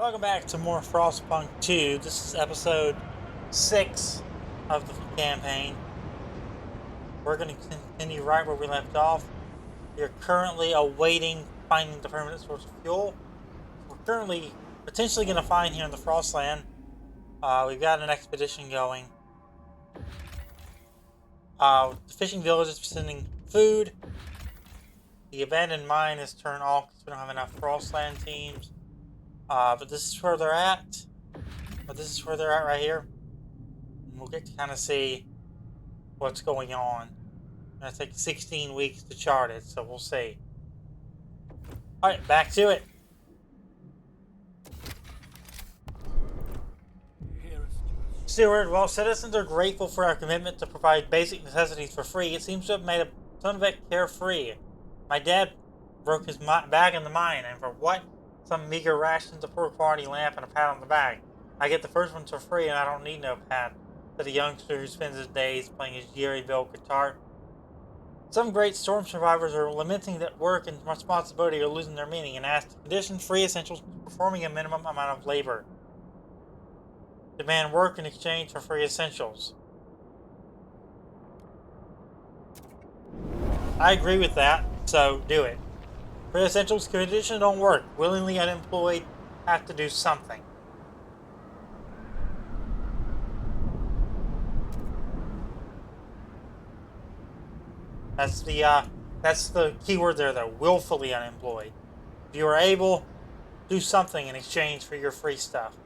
Welcome back to more Frostpunk 2. This is episode 6 of the campaign. We're going to continue right where we left off. We are currently awaiting finding the permanent source of fuel. We're currently potentially going to find here in the Frostland. We've got an expedition going. The fishing village is sending food. The abandoned mine is turned off because we don't have enough Frostland teams. But this is where they're at. Right here. And we'll get to kind of see what's going on. It's going to take 16 weeks to chart it, so we'll see. Alright, back to it. Steward, while citizens are grateful for our commitment to provide basic necessities for free, it seems to have made some of it carefree. My dad broke his bag in the mine, and for what? Some meager rations, a poor quality lamp, and a pat on the back. I get the first ones for free, and I don't need no pat, said a youngster who spends his days playing his jerry-built guitar. Some great storm survivors are lamenting that work and responsibility are losing their meaning and ask to condition free essentials performing a minimum amount of labor. Demand work in exchange for free essentials. I agree with that, so do it. Free essentials condition don't work. Willingly unemployed have to do something. That's the key word there, though. Willfully unemployed. If you are able, do something in exchange for your free stuff.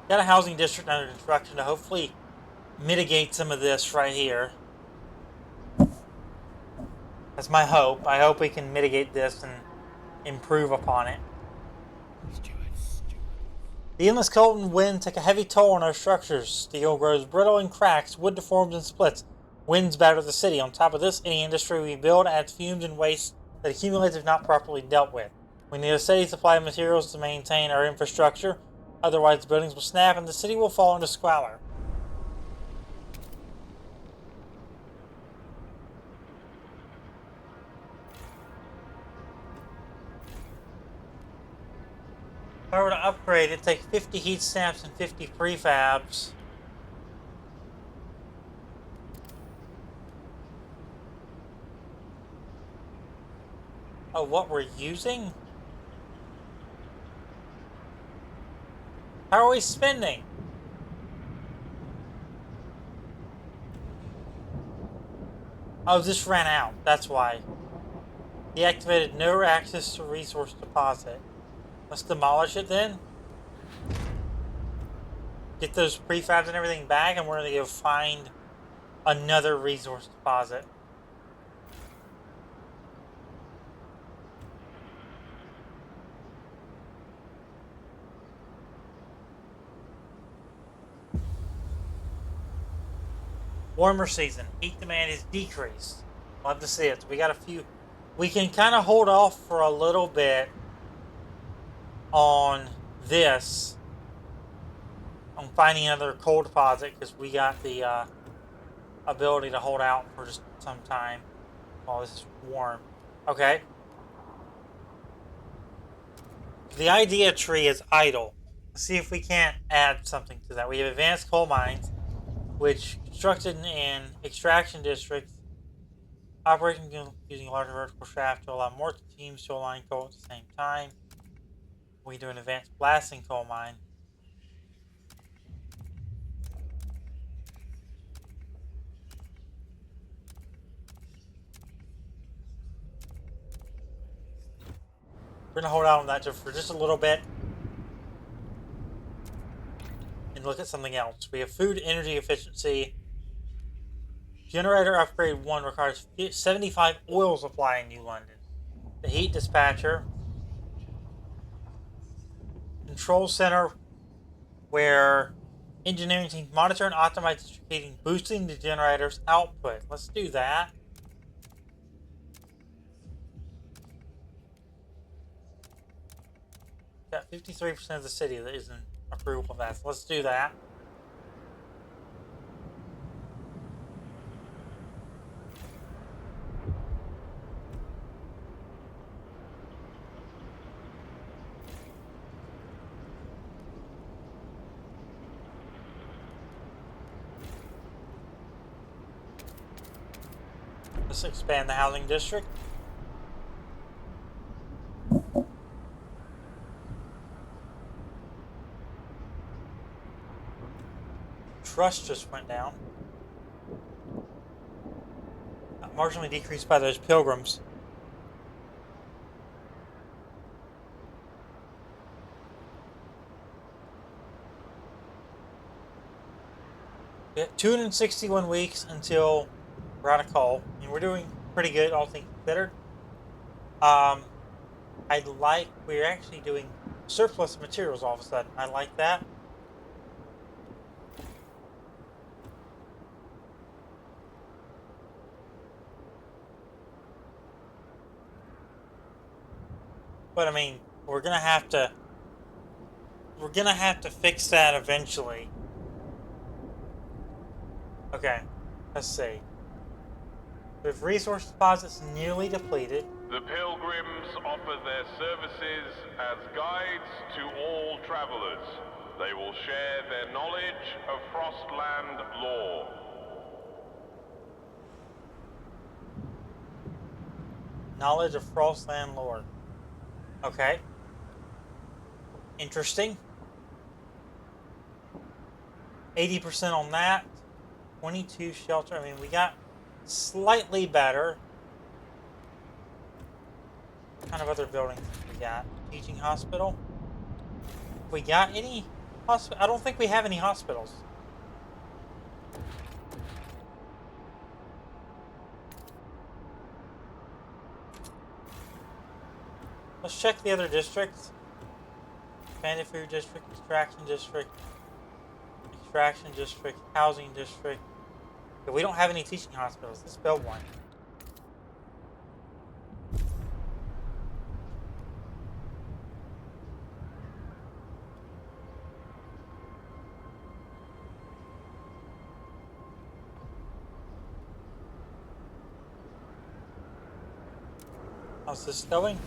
Got a housing district under construction to hopefully mitigate some of this right here. That's my hope. I hope we can mitigate this and improve upon it. The endless cold and wind take a heavy toll on our structures. Steel grows brittle and cracks, wood deforms and splits. Winds batter the city. On top of this, any industry we build adds fumes and waste that accumulates if not properly dealt with. We need a steady supply of materials to maintain our infrastructure. Otherwise, the buildings will snap and the city will fall into squalor. If I were to upgrade, it'd take 50 heat stamps and 50 prefabs. Oh, what we're using? How are we spending? Oh, this ran out. That's why. Deactivated no access to resource deposit. Let's demolish it then. Get those prefabs and everything back, and we're going to go find another resource deposit. Warmer season. Heat demand is decreased. Love to see it. We got a few. We can kind of hold off for a little bit on this, on finding another coal deposit, because we got the ability to hold out for just some time while this is warm. Okay. The idea tree is idle. Let's see if we can't add something to that. We have advanced coal mines, which constructed in extraction districts, operation using a larger vertical shaft to allow more teams to align coal at the same time. We do an advanced blasting coal mine. We're going to hold out on that for just a little bit and look at something else. We have food energy efficiency. Generator upgrade 1 requires 75 oil supply in New London. The heat dispatcher. Control center, where engineering teams monitor and optimize district heating, boosting the generator's output. Let's do that. Got 53% of the city that is in approval of that. So let's do that. Let's expand the housing district. Trust just went down. Marginally decreased by those pilgrims. We got 261 weeks until we're out of coal. I mean, we're doing pretty good, all things considered. We're actually doing surplus materials all of a sudden. I like that. But I mean, we're gonna have to fix that eventually. Okay, let's see. With resource deposits nearly depleted. The pilgrims offer their services as guides to all travelers. They will share their knowledge of Frostland lore. Knowledge of Frostland lore. Okay. Interesting. 80% on that. 22 shelter. I mean, we got slightly better. What kind of other buildings we got? Teaching hospital. We got any hospital? I don't think we have any hospitals. Let's check the other districts. Expanded food district, extraction district, housing district. But we don't have any teaching hospitals. Let's build one. How's this going?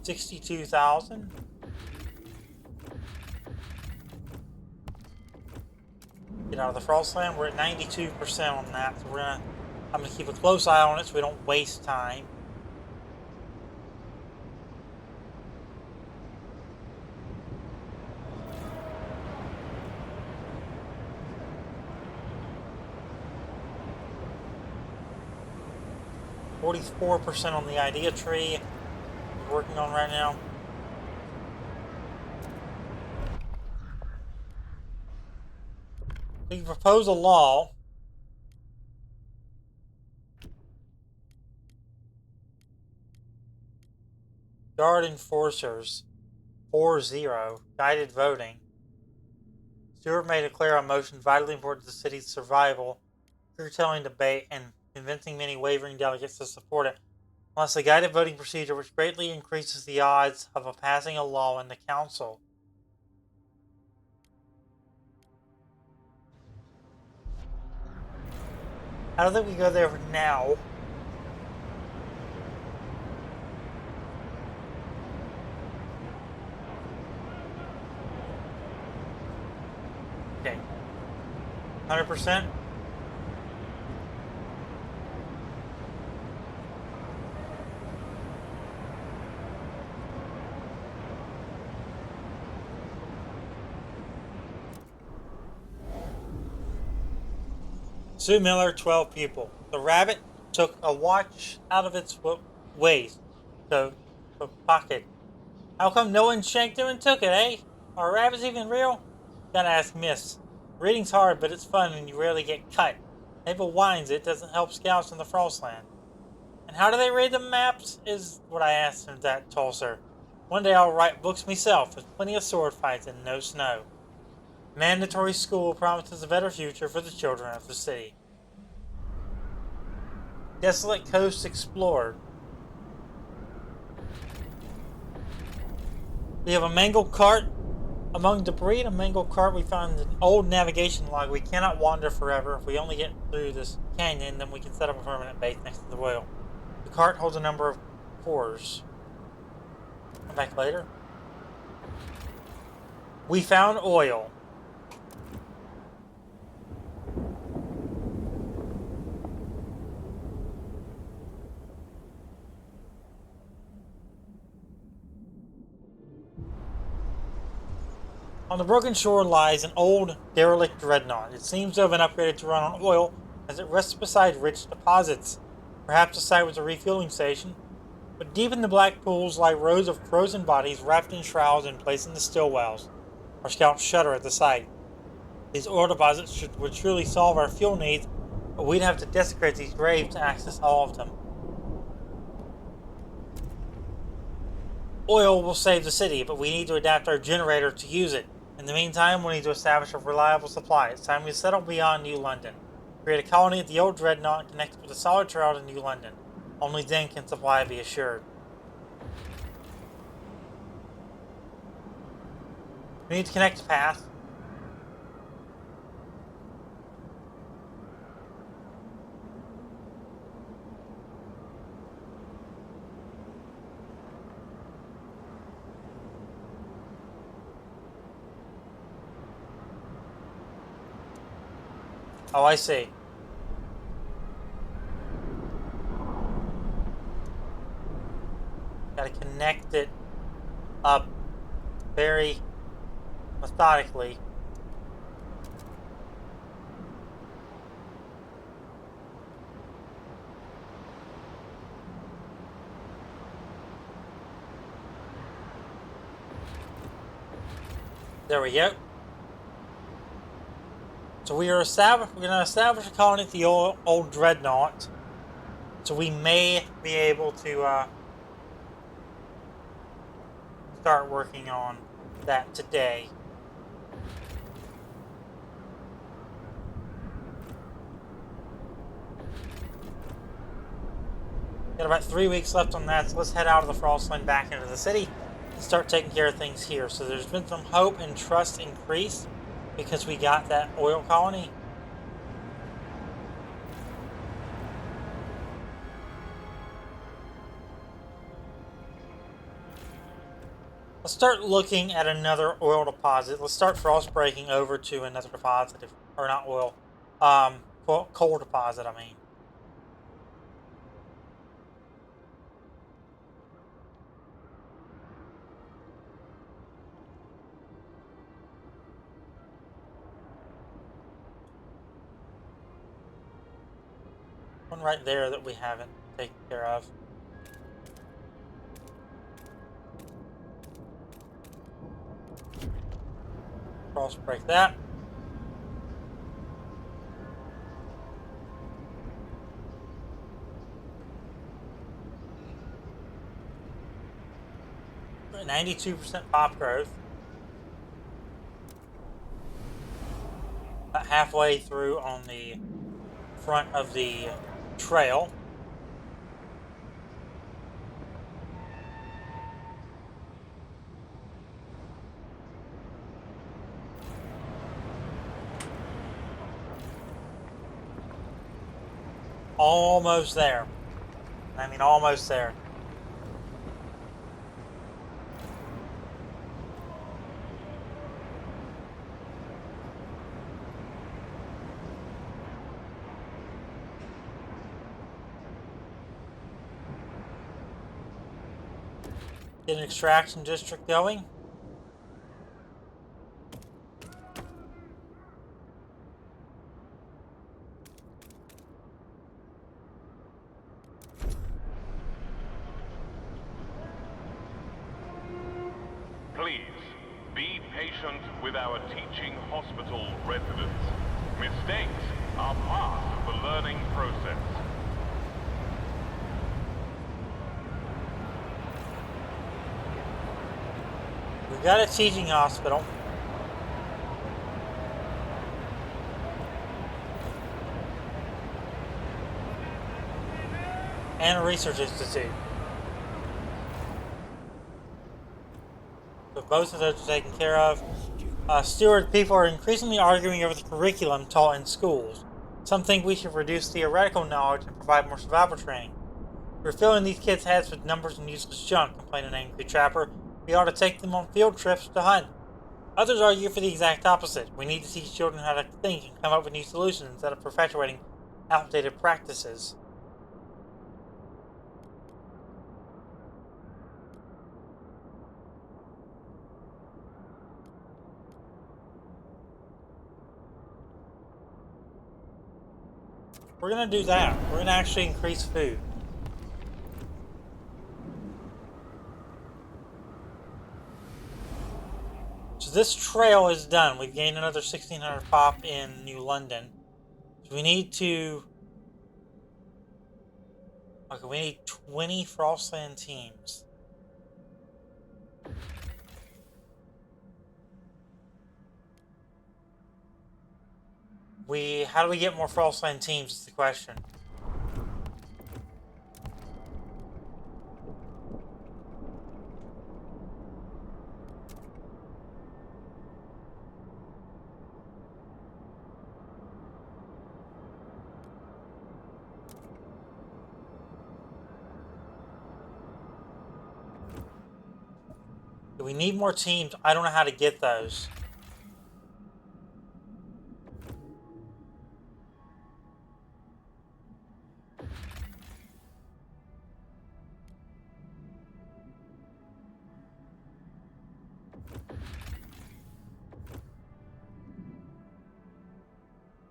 62,000. Get out of the Frostland. We're at 92% on that, so I'm gonna keep a close eye on it so we don't waste time. %44% on the idea tree we're working on right now. We propose a law guard enforcers 4-0 guided voting. Stewart may declare a motion vitally important to the city's survival, curtailing debate and convincing many wavering delegates to support it, unless a guided voting procedure which greatly increases the odds of passing a law in the council. I don't think we go there now. Okay. 100%. Sue Miller, 12 people. The rabbit took a watch out of its waist, so pocket. How come no one shanked him and took it, eh? Are rabbits even real? Gotta ask Miss. Reading's hard, but it's fun when you rarely get cut. Mabel whines it doesn't help scouts in the Frostland. And how do they read the maps is what I asked him that Tulser. One day I'll write books myself with plenty of sword fights and no snow. Mandatory school promises a better future for the children of the city. Desolate coast explored. We have a mangled cart. Among debris in a mangled cart, we found an old navigation log. We cannot wander forever. If we only get through this canyon, then we can set up a permanent base next to the whale. The cart holds a number of cores. Come back later. We found oil. On the broken shore lies an old, derelict dreadnought. It seems to have been upgraded to run on oil as it rests beside rich deposits. Perhaps the site was a refueling station. But deep in the black pools lie rows of frozen bodies wrapped in shrouds and placed in the still wells. Our scouts shudder at the sight. These oil deposits would surely solve our fuel needs, but we'd have to desecrate these graves to access all of them. Oil will save the city, but we need to adapt our generator to use it. In the meantime, we need to establish a reliable supply. It's time we settle beyond New London. Create a colony at the old dreadnought and connect with a solid trail to New London. Only then can supply be assured. We need to connect the path. Oh, I see. Gotta connect it up very methodically. There we go. So we're going to establish a colony at the old dreadnought. So we may be able to start working on that today. Got about 3 weeks left on that, so let's head out of the Frostland back into the city and start taking care of things here. So there's been some hope and trust increase because we got that oil colony. Let's start looking at another oil deposit. Let's start frost breaking over to another deposit, or not oil, coal deposit, I mean. One right there that we haven't taken care of. Cross break that. We're at 92% pop growth. About halfway through on the front of the trail. Almost there. I mean, almost there. Get an extraction district going. Please, be patient with our teaching hospital residents. Mistakes are part of the learning process. We've got a teaching hospital. And a research institute. So both of those are taken care of. Steward, people are increasingly arguing over the curriculum taught in schools. Some think we should reduce theoretical knowledge and provide more survival training. We're filling these kids' heads with numbers and useless junk, complained an angry trapper. We ought to take them on field trips to hunt. Others argue for the exact opposite. We need to teach children how to think and come up with new solutions instead of perpetuating outdated practices. We're gonna do that. We're gonna actually increase food. So this trail is done. We've gained another 1,600 pop in New London. So we need to... Okay, we need 20 Frostland teams. How do we get more Frostland teams is the question. We need more teams. I don't know how to get those.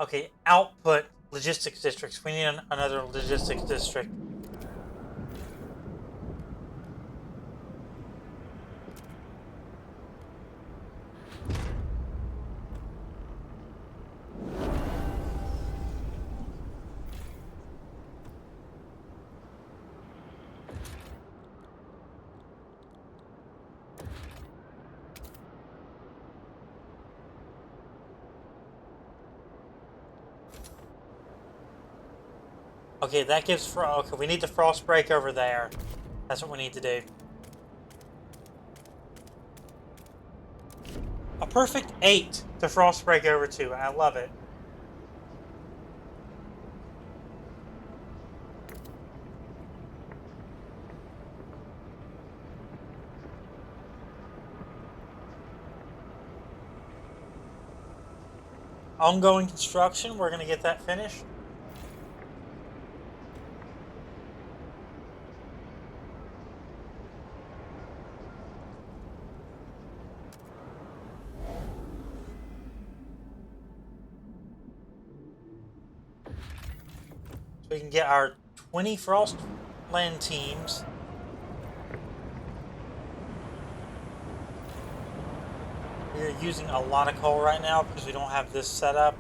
Okay, output logistics districts. We need another logistics district. Okay, that gives okay, we need the frost break over there. That's what we need to do. A perfect 8 to frost break over to. I love it. Ongoing construction, we're gonna get that finished. So we can get our 20 Frostland teams. We're using a lot of coal right now because we don't have this set up.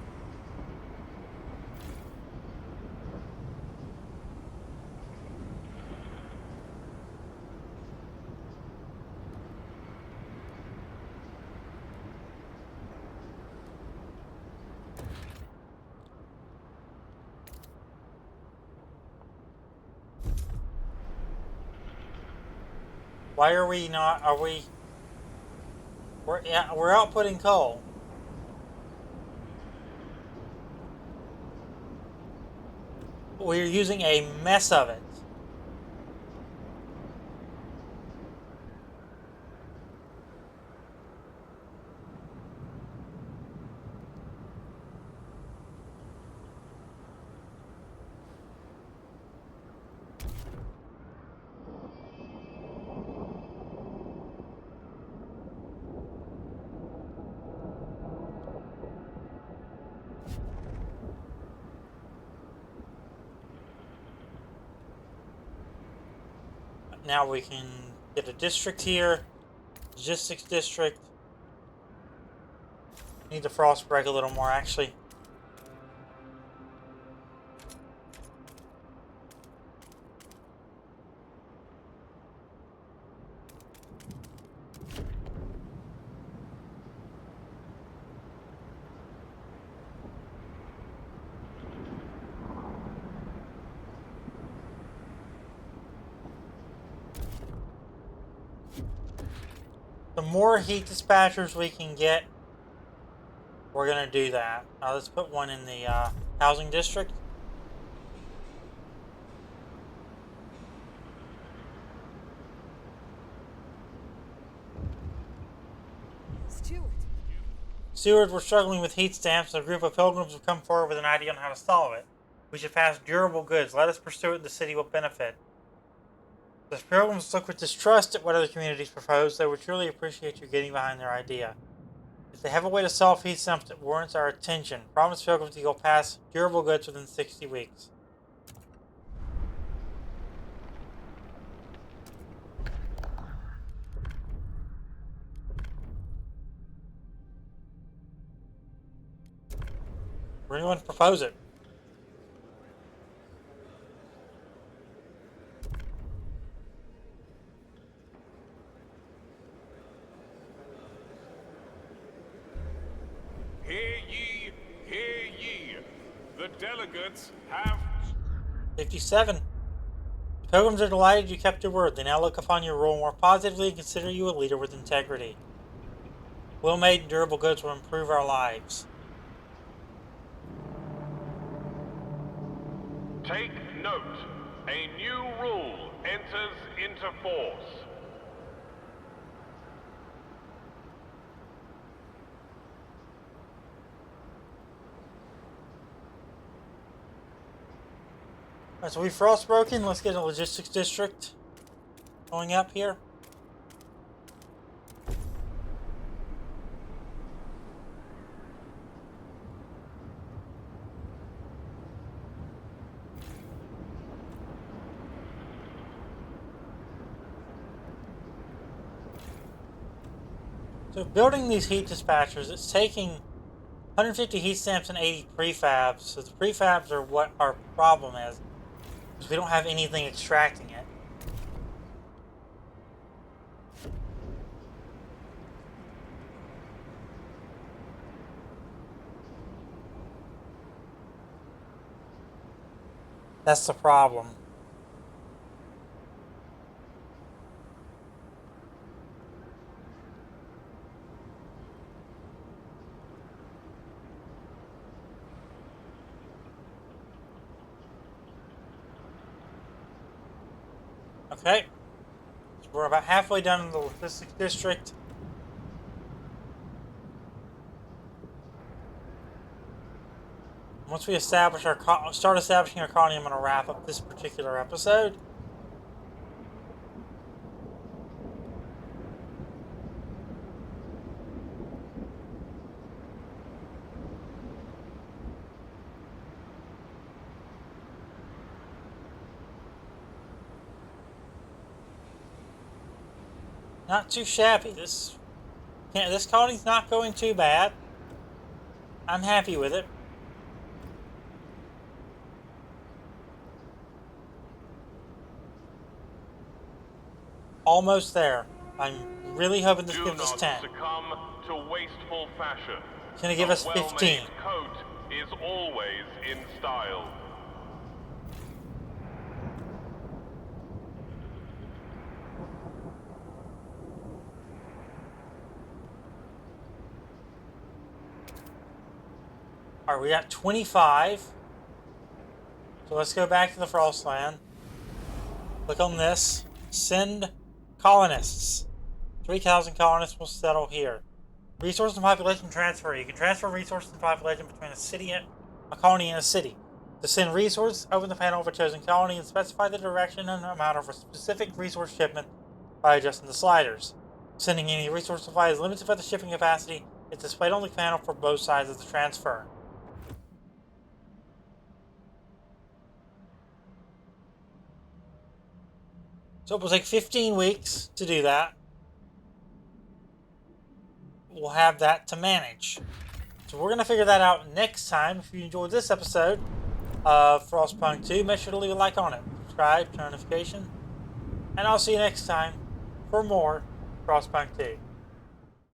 Why are we not? Are we? We're outputting coal. We're using a mess of it. Now we can get a district here. Logistics district. Need to frost break a little more, actually. The more heat dispatchers we can get, we're going to do that. Let's put one in the housing district. Steward, we're struggling with heat stamps. A group of pilgrims have come forward with an idea on how to solve it. We should pass durable goods. Let us pursue it and the city will benefit. The pilgrims look with distrust at what other communities propose. They would truly appreciate you getting behind their idea. If they have a way to solve heat sumps that warrants our attention, promise pilgrims you'll pass durable goods within 60 weeks. We're going to propose it. Hear ye. The delegates have... 57. The pilgrims are delighted you kept your word. They now look upon your role more positively and consider you a leader with integrity. Well-made and durable goods will improve our lives. Take note. A new rule enters into force. Alright, so we frostbroken. Let's get a logistics district going up here. So building these heat dispatchers, it's taking 150 heat stamps and 80 prefabs. So the prefabs are what our problem is, because we don't have anything extracting it. That's the problem. Okay, so we're about halfway done in the logistics district. Once we establish our start establishing our colony, I'm going to wrap up this particular episode. Not too shabby. This colony's not going too bad. I'm happy with it. Almost there. I'm really hoping this gives us 10. Succumb to wasteful fashion. It's going to give us 15. Well-made coat is always in style. Alright, we got 25. So let's go back to the Frostland. Click on this. Send colonists. 3,000 colonists will settle here. Resource and population transfer. You can transfer resources and population between a colony and a city. To send resources, open the panel of a chosen colony and specify the direction and amount of a specific resource shipment by adjusting the sliders. Sending any resource supply is limited by the shipping capacity. It's displayed on the panel for both sides of the transfer. So it will take 15 weeks to do that. We'll have that to manage. So we're going to figure that out next time. If you enjoyed this episode of Frostpunk 2, make sure to leave a like on it. Subscribe, turn notification. And I'll see you next time for more Frostpunk 2.